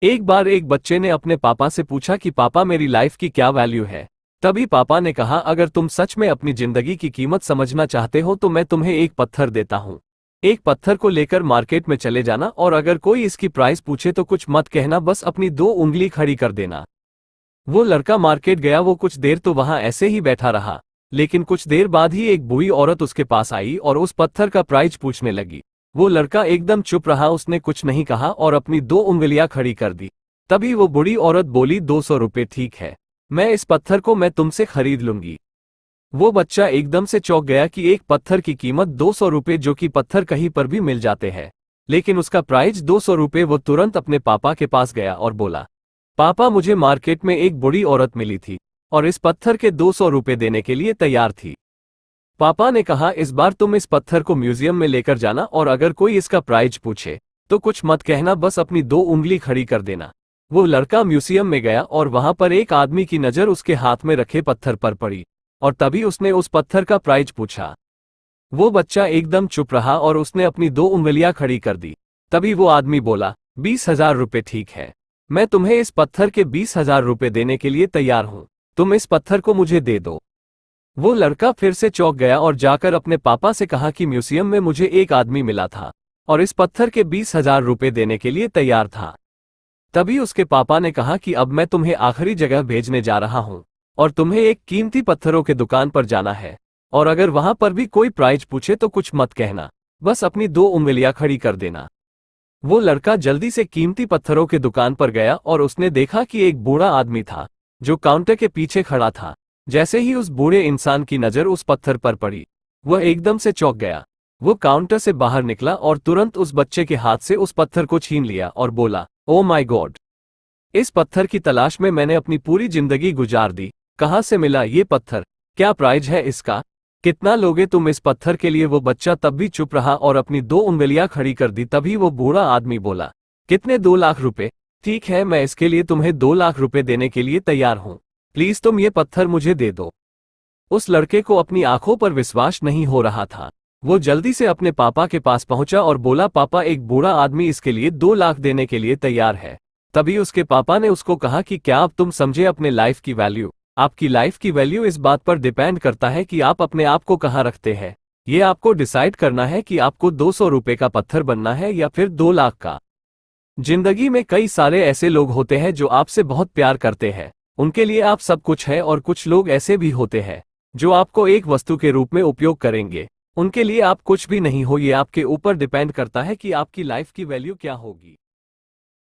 एक बार एक बच्चे ने अपने पापा से पूछा कि पापा मेरी लाइफ की क्या वैल्यू है। तभी पापा ने कहा, अगर तुम सच में अपनी जिंदगी की कीमत समझना चाहते हो तो मैं तुम्हें एक पत्थर देता हूँ। एक पत्थर को लेकर मार्केट में चले जाना और अगर कोई इसकी प्राइस पूछे तो कुछ मत कहना, बस अपनी दो उंगली खड़ी कर देना। वो लड़का मार्केट गया। वो कुछ देर तो वहां ऐसे ही बैठा रहा, लेकिन कुछ देर बाद ही एक बूढ़ी औरत उसके पास आई और उस पत्थर का प्राइस पूछने लगी। वो लड़का एकदम चुप रहा, उसने कुछ नहीं कहा और अपनी दो उंगलियां खड़ी कर दी। तभी वो बूढ़ी औरत बोली, 200 रुपये ठीक है, मैं इस पत्थर को मैं तुमसे खरीद लूंगी। वो बच्चा एकदम से चौंक गया कि एक पत्थर की कीमत 200 रुपये, जो कि पत्थर कहीं पर भी मिल जाते हैं, लेकिन उसका प्राइस 200 रुपये। वो तुरंत अपने पापा के पास गया और बोला, पापा मुझे मार्केट में एक बूढ़ी औरत मिली थी और इस पत्थर के 200 रुपये देने के लिए तैयार थी। पापा ने कहा, इस बार तुम इस पत्थर को म्यूजियम में लेकर जाना और अगर कोई इसका प्राइस पूछे तो कुछ मत कहना, बस अपनी दो उंगली खड़ी कर देना। वो लड़का म्यूजियम में गया और वहां पर एक आदमी की नजर उसके हाथ में रखे पत्थर पर पड़ी और तभी उसने उस पत्थर का प्राइस पूछा। वो बच्चा एकदम चुप रहा और उसने अपनी दो उंगलियां खड़ी कर दी। तभी वो आदमी बोला, 20,000 रुपये ठीक है, मैं तुम्हें इस पत्थर के 20,000 रुपये देने के लिए तैयार हूं, तुम इस पत्थर को मुझे दे दो। वो लड़का फिर से चौंक गया और जाकर अपने पापा से कहा कि म्यूजियम में मुझे एक आदमी मिला था और इस पत्थर के 20,000 रुपये देने के लिए तैयार था। तभी उसके पापा ने कहा कि अब मैं तुम्हें आखिरी जगह भेजने जा रहा हूं और तुम्हें एक कीमती पत्थरों के दुकान पर जाना है और अगर वहां पर भी कोई प्राइस पूछे तो कुछ मत कहना, बस अपनी दो उंगलियां खड़ी कर देना। वो लड़का जल्दी से कीमती पत्थरों के दुकान पर गया और उसने देखा कि एक बूढ़ा आदमी था जो काउंटर के पीछे खड़ा था। जैसे ही उस बूढ़े इंसान की नजर उस पत्थर पर पड़ी, वह एकदम से चौंक गया। वो काउंटर से बाहर निकला और तुरंत उस बच्चे के हाथ से उस पत्थर को छीन लिया और बोला, ओ माय गॉड, इस पत्थर की तलाश में मैंने अपनी पूरी जिंदगी गुजार दी। कहाँ से मिला ये पत्थर? क्या प्राइस है इसका? कितना लोगे तुम इस पत्थर के लिए? वो बच्चा तब भी चुप रहा और अपनी दो उंगलियां खड़ी कर दी। तभी वो बूढ़ा आदमी बोला, कितने? 2 लाख रुपए? ठीक है, मैं इसके लिए तुम्हें 2 लाख रुपए देने के लिए तैयार हूं, प्लीज तुम ये पत्थर मुझे दे दो। उस लड़के को अपनी आंखों पर विश्वास नहीं हो रहा था। वो जल्दी से अपने पापा के पास पहुंचा और बोला, पापा एक बूढ़ा आदमी इसके लिए 2 लाख देने के लिए तैयार है। तभी उसके पापा ने उसको कहा कि क्या अब तुम समझे अपने लाइफ की वैल्यू? आपकी लाइफ की वैल्यू इस बात पर डिपेंड करता है कि आप अपने आप को कहाँ रखते हैं। ये आपको डिसाइड करना है कि आपको 200 रुपए का पत्थर बनना है या फिर 2 लाख का। जिंदगी में कई सारे ऐसे लोग होते हैं जो आपसे बहुत प्यार करते हैं, उनके लिए आप सब कुछ है, और कुछ लोग ऐसे भी होते हैं जो आपको एक वस्तु के रूप में उपयोग करेंगे, उनके लिए आप कुछ भी नहीं हो। ये आपके ऊपर डिपेंड करता है कि आपकी लाइफ की वैल्यू क्या होगी।